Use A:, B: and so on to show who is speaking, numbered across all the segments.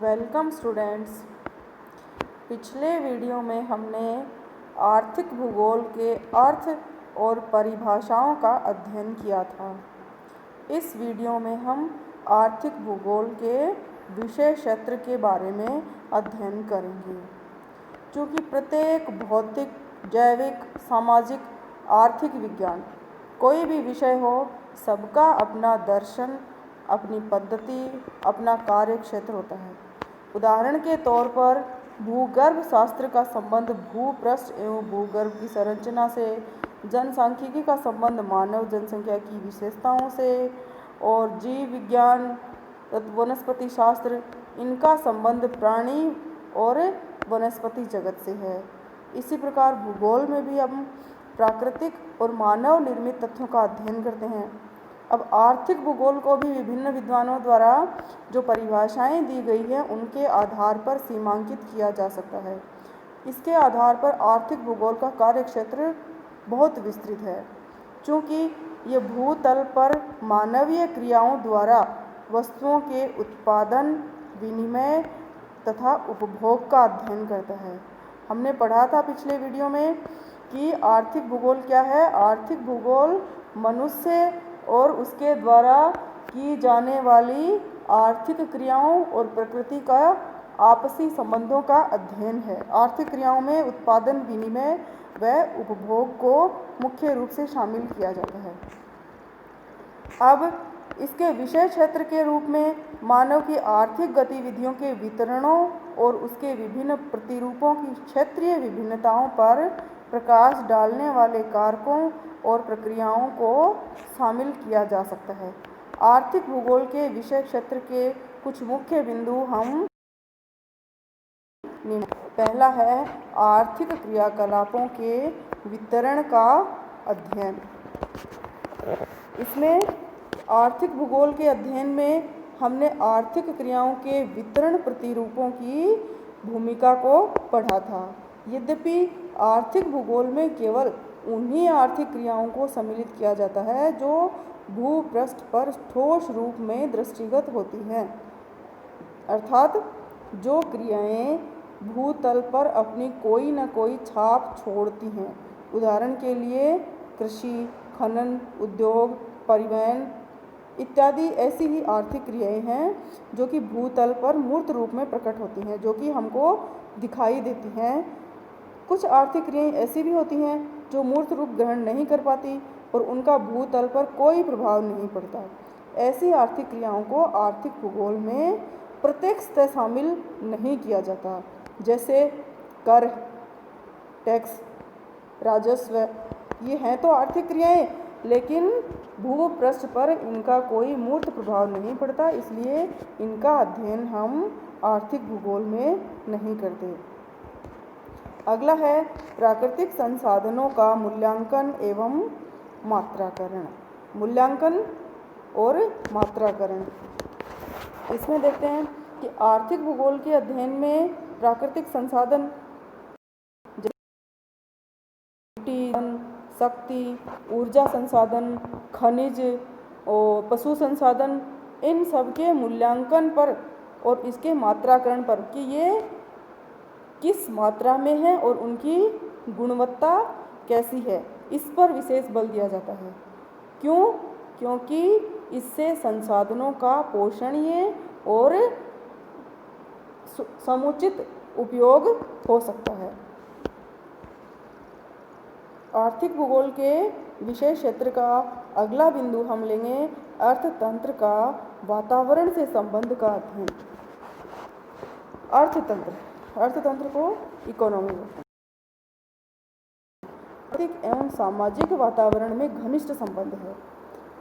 A: Welcome students. पिछले video में हमने आर्थिक भूगोल के अर्थ और परिभाषाओं का अध्ययन किया था। इस वीडियो में हम आर्थिक भूगोल के विषय क्षेत्र के बारे में अध्ययन करेंगे। क्योंकि प्रत्येक भौतिक, जैविक, सामाजिक, आर्थिक विज्ञान कोई भी विषय हो, सबका अपना दर्शन, अपनी पद्धति, अपना कार्य क्षेत्र होता है। उदाहरण के तौर पर भूगर्भ शास्त्र का संबंध भूपृष्ठ एवं भूगर्भ की संरचना से, जनसांख्यिकी का संबंध मानव जनसंख्या की विशेषताओं से, और जीव विज्ञान, वनस्पति शास्त्र, इनका संबंध प्राणी और वनस्पति जगत से है। इसी प्रकार भूगोल में भी हम प्राकृतिक और मानव निर्मित तथ्यों का अध्ययन करते हैं। अब आर्थिक भूगोल को भी विभिन्न विद्वानों द्वारा जो परिभाषाएं दी गई हैं, उनके आधार पर सीमांकित किया जा सकता है। इसके आधार पर आर्थिक भूगोल का कार्यक्षेत्र बहुत विस्तृत है, क्योंकि ये भूतल पर मानवीय क्रियाओं द्वारा वस्तुओं के उत्पादन, विनिमय तथा उपभोग का अध्ययन करता है। हमने पढ़ा था पिछले वीडियो में कि आर्थिक भूगोल क्या है। आर्थिक भूगोल मनुष्य और उसके द्वारा की जाने वाली आर्थिक क्रियाओं और प्रकृति का आपसी संबंधों का अध्ययन है। आर्थिक क्रियाओं में उत्पादन, विनिमय व उपभोग को मुख्य रूप से शामिल किया जाता है। अब इसके विषय क्षेत्र के रूप में मानव की आर्थिक गतिविधियों के वितरणों और उसके विभिन्न प्रतिरूपों की क्षेत्रीय विभिन्नताओं पर प्रकाश डालने वाले कारकों और प्रक्रियाओं को शामिल किया जा सकता है। आर्थिक भूगोल के विषय क्षेत्र के कुछ मुख्य बिंदु हम पहला है आर्थिक क्रियाकलापों के वितरण का अध्ययन। इसमें आर्थिक भूगोल के अध्ययन में हमने आर्थिक क्रियाओं के वितरण प्रतिरूपों की भूमिका को पढ़ा था। यद्यपि आर्थिक भूगोल में केवल उन्हीं आर्थिक क्रियाओं को सम्मिलित किया जाता है जो भूपृष्ठ पर ठोस रूप में दृष्टिगत होती हैं, अर्थात जो क्रियाएं भूतल पर अपनी कोई न कोई छाप छोड़ती हैं। उदाहरण के लिए कृषि, खनन, उद्योग, परिवहन इत्यादि ऐसी ही आर्थिक क्रियाएं हैं जो कि भूतल पर मूर्त रूप में प्रकट होती हैं, जो कि हमको दिखाई देती हैं। कुछ आर्थिक क्रियाएं ऐसी भी होती हैं जो मूर्त रूप ग्रहण नहीं कर पाती और उनका भूतल पर कोई प्रभाव नहीं पड़ता। ऐसी आर्थिक क्रियाओं को आर्थिक भूगोल में प्रत्यक्षतः शामिल नहीं किया जाता, जैसे कर, टैक्स, राजस्व। ये हैं तो आर्थिक क्रियाएं, लेकिन भूपृष्ठ पर इनका कोई मूर्त प्रभाव नहीं पड़ता, इसलिए इनका अध्ययन हम आर्थिक भूगोल में नहीं करते। अगला है प्राकृतिक संसाधनों का मूल्यांकन एवं मात्राकरण। मूल्यांकन और मात्राकरण, इसमें देखते हैं कि आर्थिक भूगोल के अध्ययन में प्राकृतिक संसाधन, शक्ति, ऊर्जा संसाधन, खनिज और पशु संसाधन, इन सब के मूल्यांकन पर और इसके मात्राकरण पर कि ये किस मात्रा में है और उनकी गुणवत्ता कैसी है, इस पर विशेष बल दिया जाता है। क्यों? क्योंकि इससे संसाधनों का पोषणीय और समुचित उपयोग हो सकता है। आर्थिक भूगोल के विषय क्षेत्र का अगला बिंदु हम लेंगे अर्थतंत्र का वातावरण से संबंध का अध्ययन। अर्थतंत्र को इकोनॉमी बोलते हैं। आर्थिक एवं सामाजिक वातावरण में घनिष्ठ संबंध है।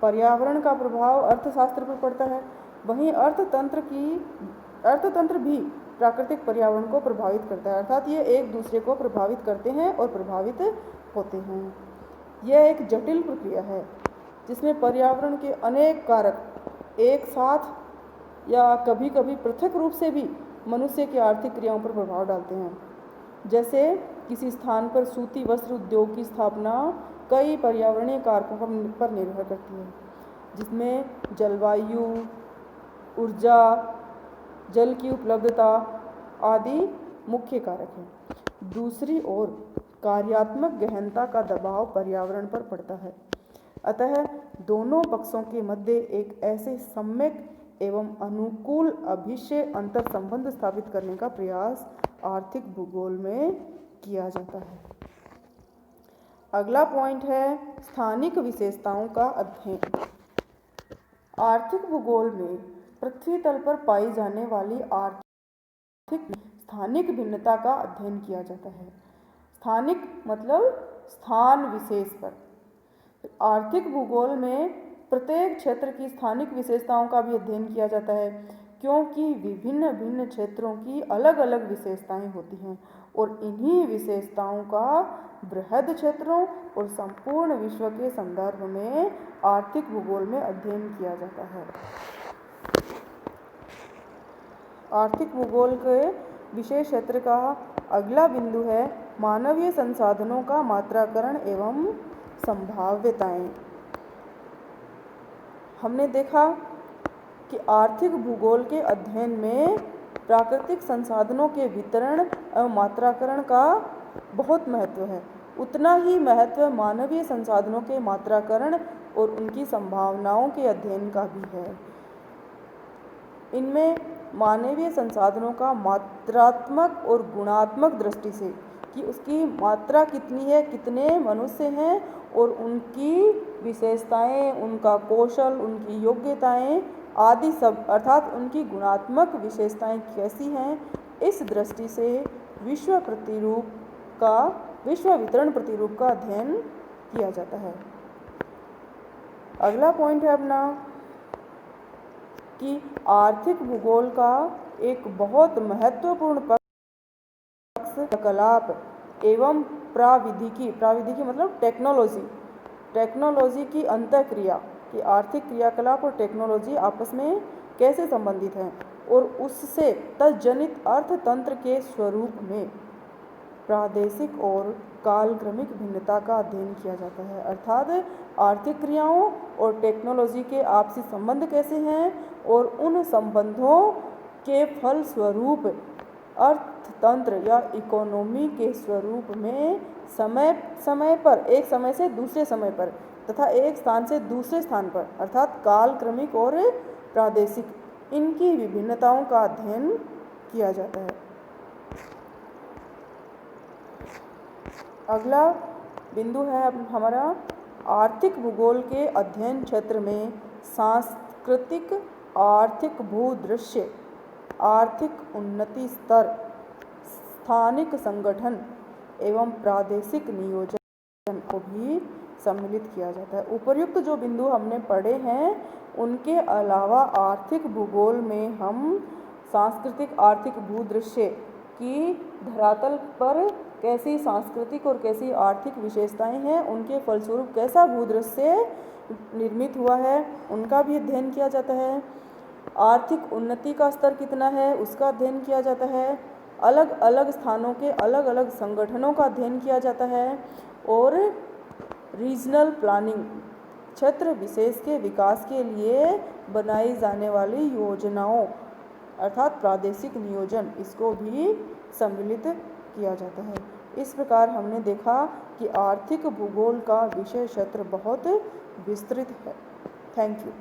A: पर्यावरण का प्रभाव अर्थशास्त्र पर पड़ता है, वहीं अर्थतंत्र भी प्राकृतिक पर्यावरण को प्रभावित करता है, अर्थात ये एक दूसरे को प्रभावित करते हैं और प्रभावित होते हैं। यह एक जटिल प्रक्रिया है जिसमें पर्यावरण के अनेक कारक एक साथ या कभी कभी पृथक रूप से भी मनुष्य की आर्थिक क्रियाओं पर प्रभाव डालते हैं। जैसे किसी स्थान पर सूती वस्त्र उद्योग की स्थापना कई पर्यावरणीय कारकों पर निर्भर करती है, जिसमें जलवायु, ऊर्जा, जल की उपलब्धता आदि मुख्य कारक हैं। दूसरी ओर कार्यात्मक गहनता का दबाव पर्यावरण पर पड़ता है। अतः दोनों पक्षों के मध्य एक ऐसे सम्यक एवं अनुकूल अभिष्य अंतर संबंध स्थापित करने का प्रयास आर्थिक भूगोल में किया जाता है। अगला पॉइंट है स्थानिक विशेषताओं का अध्ययन। आर्थिक भूगोल में पृथ्वी तल पर पाई जाने वाली आर्थिक स्थानिक भिन्नता का अध्ययन किया जाता है। स्थानिक मतलब स्थान विशेष पर। आर्थिक भूगोल में प्रत्येक क्षेत्र की स्थानिक विशेषताओं का भी अध्ययन किया जाता है, क्योंकि विभिन्न भिन्न क्षेत्रों की अलग अलग विशेषताएं होती हैं और इन्हीं विशेषताओं का बृहद क्षेत्रों और संपूर्ण विश्व के संदर्भ में आर्थिक भूगोल में अध्ययन किया जाता है। आर्थिक भूगोल के विषय क्षेत्र का अगला बिंदु है मानवीय संसाधनों का मात्राकरण एवं संभाव्यताएं। हमने देखा कि आर्थिक भूगोल के अध्ययन में प्राकृतिक संसाधनों के वितरण एवं मात्राकरण का बहुत महत्व है। उतना ही महत्व मानवीय संसाधनों के मात्राकरण और उनकी संभावनाओं के अध्ययन का भी है। इनमें मानवीय संसाधनों का मात्रात्मक और गुणात्मक दृष्टि से कि उसकी मात्रा कितनी है, कितने मनुष्य हैं और उनकी विशेषताएं, उनका कौशल, उनकी योग्यताएं आदि सब, अर्थात उनकी गुणात्मक विशेषताएं कैसी हैं, इस दृष्टि से विश्व वितरण प्रतिरूप का अध्ययन किया जाता है। अगला पॉइंट है अपना कि आर्थिक भूगोल का एक बहुत महत्वपूर्ण पक्ष क्रियाकलाप एवं प्राविधिकी मतलब टेक्नोलॉजी की अंतःक्रिया कि आर्थिक क्रियाकलाप और टेक्नोलॉजी आपस में कैसे संबंधित हैं और उससे तज्जनित अर्थतंत्र के स्वरूप में प्रादेशिक और कालक्रमिक भिन्नता का अध्ययन किया जाता है। अर्थात आर्थिक क्रियाओं और टेक्नोलॉजी के आपसी संबंध कैसे हैं और उन संबंधों के फलस्वरूप अर्थतंत्र या इकोनॉमी के स्वरूप में समय पर, एक समय से दूसरे समय पर तथा एक स्थान से दूसरे स्थान पर अर्थात कालक्रमिक और प्रादेशिक, इनकी विभिन्नताओं का अध्ययन किया जाता है। अगला बिंदु है हमारा आर्थिक भूगोल के अध्ययन क्षेत्र में सांस्कृतिक आर्थिक भूदृश्य, आर्थिक उन्नति स्तर, स्थानिक संगठन एवं प्रादेशिक नियोजन को भी सम्मिलित किया जाता है। उपर्युक्त जो बिंदु हमने पढ़े हैं उनके अलावा आर्थिक भूगोल में हम सांस्कृतिक आर्थिक भूदृश्य की धरातल पर कैसी सांस्कृतिक और कैसी आर्थिक विशेषताएं हैं, उनके फलस्वरूप कैसा भूदृश्य निर्मित हुआ है, उनका भी अध्ययन किया जाता है। आर्थिक उन्नति का स्तर कितना है उसका अध्ययन किया जाता है। अलग अलग स्थानों के अलग अलग संगठनों का अध्ययन किया जाता है और रीजनल प्लानिंग, क्षेत्र विशेष के विकास के लिए बनाई जाने वाली योजनाओं अर्थात प्रादेशिक नियोजन, इसको भी सम्मिलित किया जाता है। इस प्रकार हमने देखा कि आर्थिक भूगोल का विषय क्षेत्र बहुत विस्तृत है। Thank you.